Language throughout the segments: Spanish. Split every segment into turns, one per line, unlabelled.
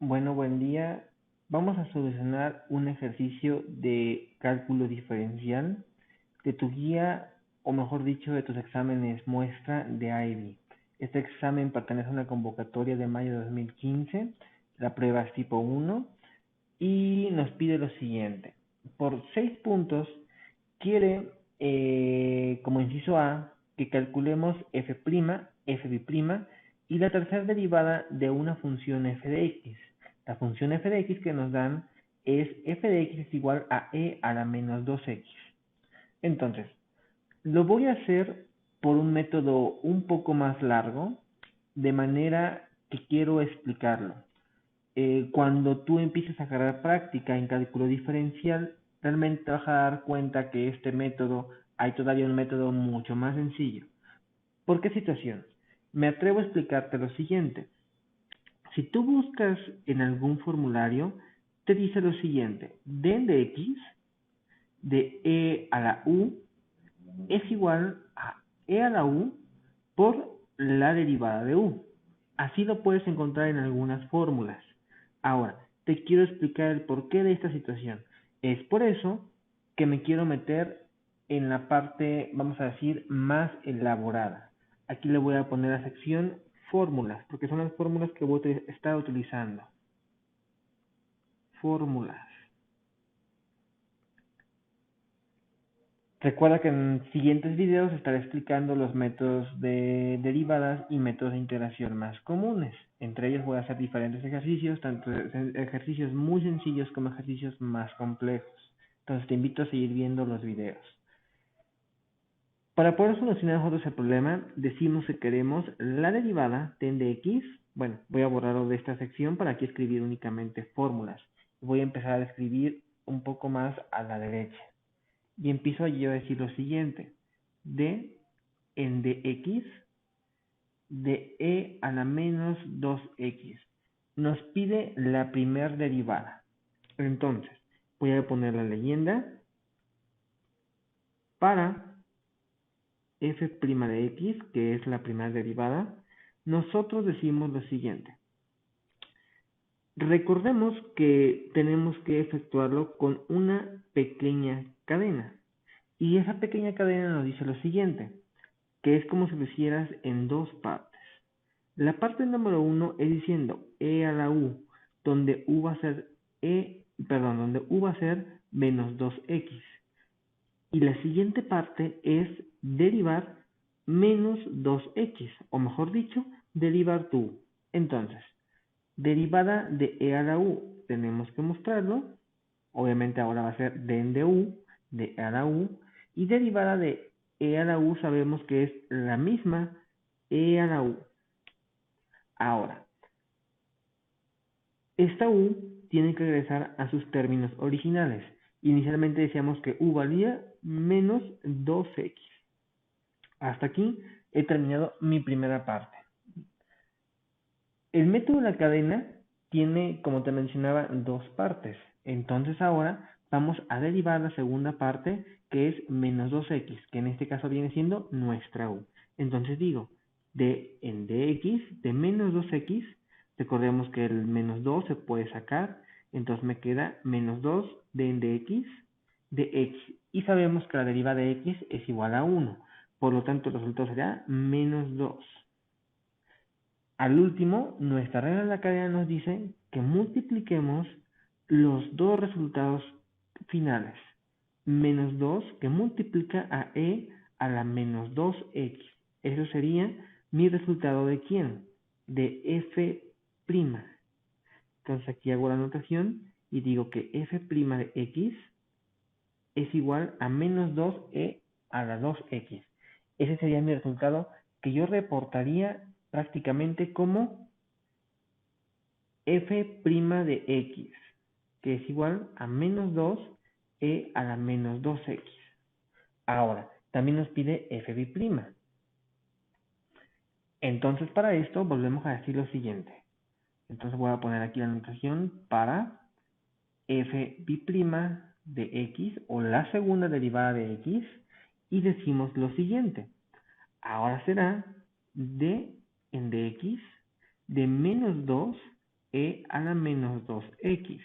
Bueno, buen día. Vamos a solucionar un ejercicio de cálculo diferencial de tu guía, o mejor dicho, de tus exámenes muestra de IB. Este examen pertenece a una convocatoria de mayo de 2015. La prueba es tipo 1 y nos pide lo siguiente. Por 6 puntos, quiere, como inciso A, que calculemos f', f'b' y la tercera derivada de una función f de x. La función f de x que nos dan es f de x es igual a e a la menos 2x. Entonces, lo voy a hacer por un método un poco más largo, de manera que quiero explicarlo. Cuando tú empieces a agarrar práctica en cálculo diferencial, realmente te vas a dar cuenta que este método, hay todavía un método mucho más sencillo. ¿Por qué situación? Me atrevo a explicarte lo siguiente. Si tú buscas en algún formulario, te dice lo siguiente: d de x de e a la u es igual a e a la u por la derivada de u. Así lo puedes encontrar en algunas fórmulas. Ahora, te quiero explicar el porqué de esta situación. Es por eso que me quiero meter en la parte, vamos a decir, más elaborada. Aquí le voy a poner la sección fórmulas, porque son las fórmulas que voy a estar utilizando. Fórmulas. Recuerda que en siguientes videos estaré explicando los métodos de derivadas y métodos de integración más comunes. Entre ellos voy a hacer diferentes ejercicios, tanto ejercicios muy sencillos como ejercicios más complejos. Entonces te invito a seguir viendo los videos. Para poder solucionar nosotros el problema, decimos que queremos la derivada ten de x. Bueno, voy a borrarlo de esta sección para aquí escribir únicamente fórmulas. Voy a empezar a escribir un poco más a la derecha. Y empiezo yo a decir lo siguiente: d en dx de e a la menos 2x. Nos pide la primera derivada. Entonces, voy a poner la leyenda para f' de x, que es la primera derivada. Nosotros decimos lo siguiente. Recordemos que tenemos que efectuarlo con una pequeña cadena. Y esa pequeña cadena nos dice lo siguiente, que es como si lo hicieras en dos partes. La parte número 1 es diciendo e a la u, donde u va a ser donde u va a ser menos 2x. Y la siguiente parte es derivar menos 2x, o mejor dicho, derivar tu u. Entonces, derivada de e a la u, tenemos que mostrarlo. Obviamente ahora va a ser den de u, de e a la u, y derivada de e a la u sabemos que es la misma e a la u. Ahora, esta u tiene que regresar a sus términos originales. Inicialmente decíamos que u valía menos 2x. Hasta aquí he terminado mi primera parte. El método de la cadena tiene, como te mencionaba, dos partes. Entonces ahora vamos a derivar la segunda parte, que es menos 2x, que en este caso viene siendo nuestra u. Entonces digo, d en dx de menos 2x, recordemos que el menos 2 se puede sacar, entonces me queda menos 2 d en dx de x. Y sabemos que la derivada de x es igual a 1. Por lo tanto, el resultado será menos 2. Al último, nuestra regla de la cadena nos dice que multipliquemos los dos resultados finales. Menos 2 que multiplica a e a la menos 2x. Eso sería mi resultado de ¿quién? De f'. Entonces aquí hago la anotación y digo que f' de x es igual a menos 2e a la 2x. Ese sería mi resultado que yo reportaría prácticamente como f' de x, que es igual a menos 2e a la menos 2x. Ahora, también nos pide f'b'. Entonces, para esto volvemos a decir lo siguiente. Entonces voy a poner aquí la notación para f'b' de x, o la segunda derivada de x, y decimos lo siguiente. Ahora será d en dx de menos 2 e a la menos 2x.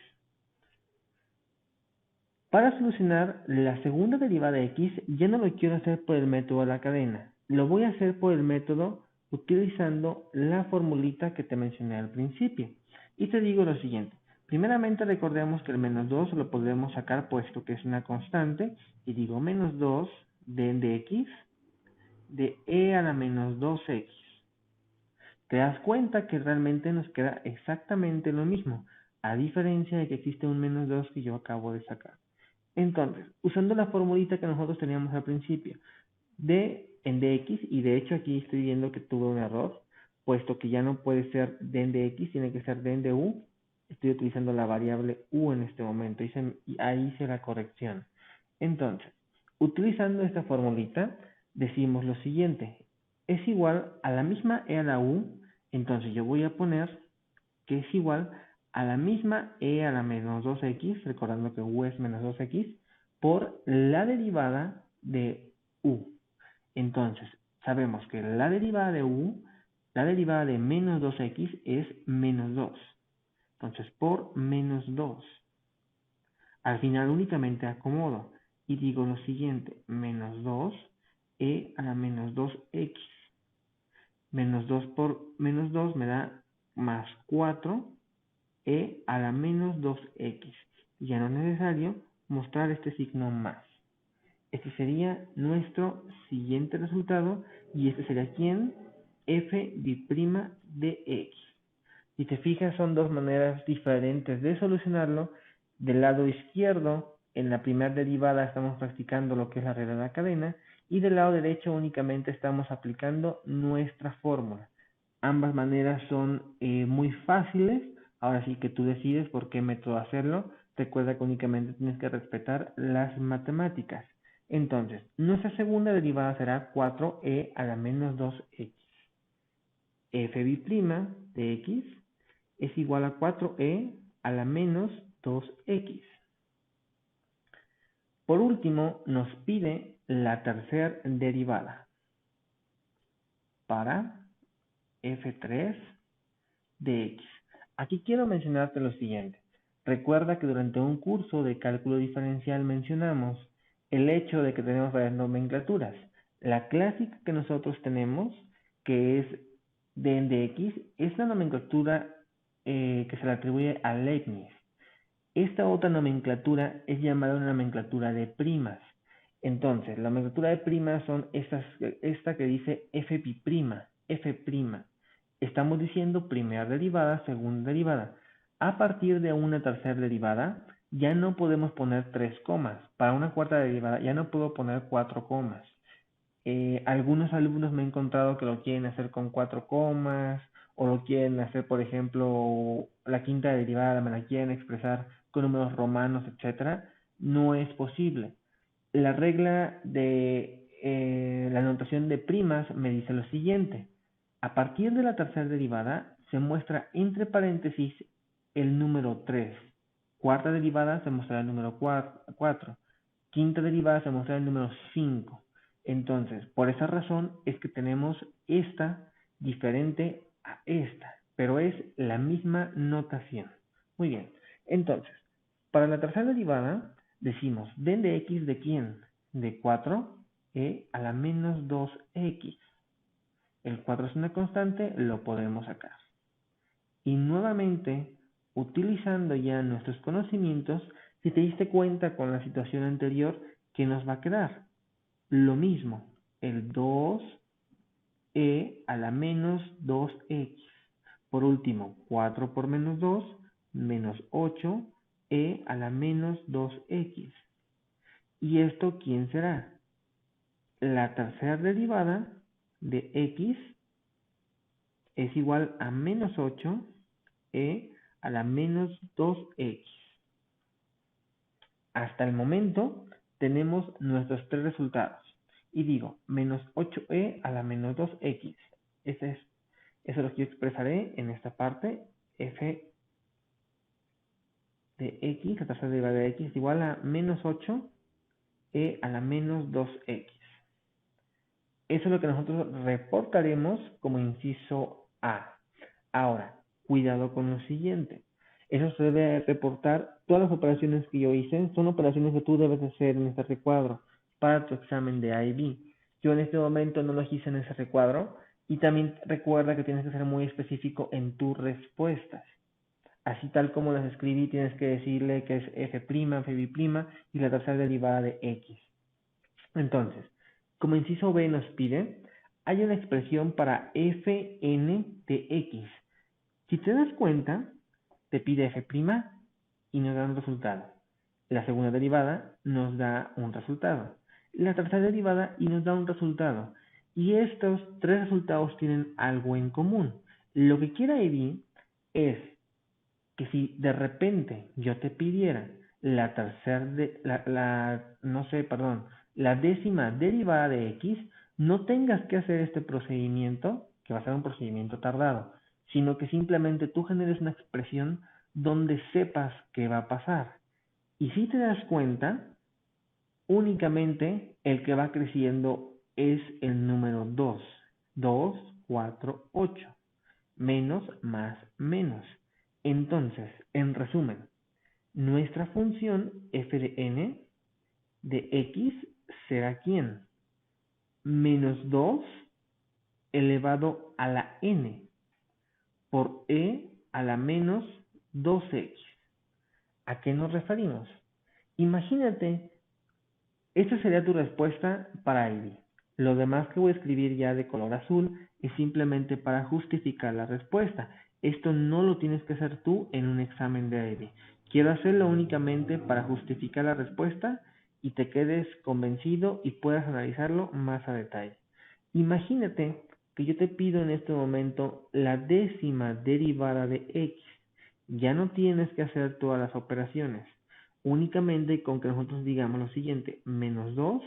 Para solucionar la segunda derivada de x, ya no lo quiero hacer por el método de la cadena. Lo voy a hacer por el método utilizando la formulita que te mencioné al principio. Y te digo lo siguiente. Primeramente recordemos que el menos 2 lo podemos sacar puesto que es una constante. Y digo menos 2 de x de e a la menos 2x. Te das cuenta que realmente nos queda exactamente lo mismo, a diferencia de que existe un menos 2 que yo acabo de sacar. Entonces, usando la formulita que nosotros teníamos al principio, d en dx, y de hecho aquí estoy viendo que tuve un error, puesto que ya no puede ser d en dx, tiene que ser d en du. Estoy utilizando la variable u en este momento, y ahí hice la corrección. Entonces, utilizando esta formulita, decimos lo siguiente, es igual a la misma e a la u, entonces yo voy a poner que es igual a la misma e a la menos 2x, recordando que u es menos 2x, por la derivada de u. Entonces, sabemos que la derivada de u, la derivada de menos 2x es menos 2. Entonces, por menos 2. Al final únicamente acomodo y digo lo siguiente, menos 2 e a la menos 2x. Menos 2 por menos 2 me da más 4 e a la menos 2x. Ya no es necesario mostrar este signo más. Este sería nuestro siguiente resultado y este sería ¿quién? F' de x. Si te fijas, son dos maneras diferentes de solucionarlo. Del lado izquierdo, en la primera derivada estamos practicando lo que es la regla de la cadena y del lado derecho únicamente estamos aplicando nuestra fórmula. Ambas maneras son muy fáciles. Ahora sí que tú decides por qué método hacerlo. Recuerda que únicamente tienes que respetar las matemáticas. Entonces, nuestra segunda derivada será 4e a la menos 2x. F' de x es igual a 4e a la menos 2x. Por último, nos pide la tercera derivada para f3 de x. Aquí quiero mencionarte lo siguiente. Recuerda que durante un curso de cálculo diferencial mencionamos el hecho de que tenemos varias nomenclaturas. La clásica que nosotros tenemos, que es d de x, es la nomenclatura que se le atribuye a Leibniz. Esta otra nomenclatura es llamada una nomenclatura de primas. Entonces, la nomenclatura de primas son esta que dice f'. Estamos diciendo primera derivada, segunda derivada. A partir de una tercera derivada, ya no podemos poner 3 comas. Para una cuarta derivada, ya no puedo poner 4 comas. Algunos alumnos me he encontrado que lo quieren hacer con 4 comas, o lo quieren hacer, por ejemplo, la quinta derivada, me la quieren expresar con números romanos, etcétera. No es posible. La regla de la notación de primas me dice lo siguiente. A partir de la tercera derivada se muestra entre paréntesis el número 3. Cuarta derivada se muestra el número 4. Quinta derivada se muestra el número 5. Entonces, por esa razón es que tenemos esta diferente a esta, pero es la misma notación. Muy bien, entonces, para la tercera derivada decimos d de x de quién? De 4e a la menos 2x. El 4 es una constante, lo podemos sacar. Y nuevamente, utilizando ya nuestros conocimientos, si te diste cuenta con la situación anterior, ¿qué nos va a quedar? Lo mismo, el 2e a la menos 2x. Por último, 4 por menos 2, menos 8e a la menos 2x. ¿Y esto quién será? La tercera derivada de x es igual a menos 8e a la menos 2x. Hasta el momento tenemos nuestros tres resultados. Y digo, menos 8e a la menos 2x. Eso es lo que yo expresaré en esta parte. F de x, la tercera derivada de x, es igual a menos 8e a la menos 2x. Eso es lo que nosotros reportaremos como inciso A. Ahora, cuidado con lo siguiente. Eso se debe reportar. Todas las operaciones que yo hice son operaciones que tú debes hacer en este recuadro para tu examen de IB. Yo en este momento no los hice en ese recuadro y también recuerda que tienes que ser muy específico en tus respuestas. Así tal como las escribí, tienes que decirle que es f', f'B' y la tercera derivada de x. Entonces, como inciso B nos pide, hay una expresión para fn de x. Si te das cuenta, te pide f' y nos da un resultado. La segunda derivada nos da un resultado. La tercera derivada y nos da un resultado. Y estos tres resultados tienen algo en común. Lo que quiere IB es que si de repente yo te pidiera la la décima derivada de x, no tengas que hacer este procedimiento, que va a ser un procedimiento tardado, sino que simplemente tú generes una expresión donde sepas qué va a pasar. Y si te das cuenta, únicamente el que va creciendo es el número 2. 2, 4, 8. Menos, más, menos. Entonces, en resumen, nuestra función f de n de x será ¿quién? Menos 2 elevado a la n por e a la menos 2x. ¿A qué nos referimos? Imagínate, esta sería tu respuesta para IB. Lo demás que voy a escribir ya de color azul es simplemente para justificar la respuesta. Esto no lo tienes que hacer tú en un examen de IB. Quiero hacerlo únicamente para justificar la respuesta y te quedes convencido y puedas analizarlo más a detalle. Imagínate que yo te pido en este momento la décima derivada de x. Ya no tienes que hacer todas las operaciones. Únicamente con que nosotros digamos lo siguiente: menos 2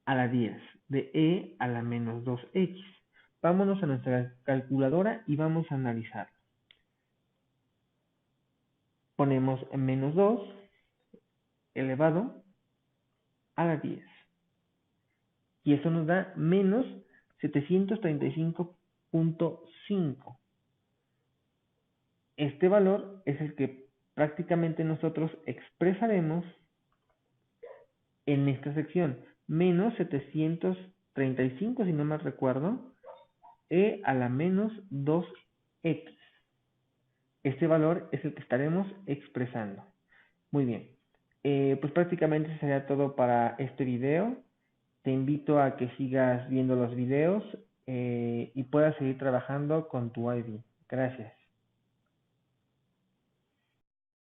a la 10 de e a la menos 2x. Vámonos a nuestra calculadora y vamos a analizar. Ponemos menos 2 elevado a la 10. Y eso nos da menos 735.5. Este valor es el que prácticamente nosotros expresaremos en esta sección. Menos 735, si no mal recuerdo, e a la menos 2x. Este valor es el que estaremos expresando. Muy bien. Pues prácticamente sería todo para este video. Te invito a que sigas viendo los videos y puedas seguir trabajando con tu IB. Gracias.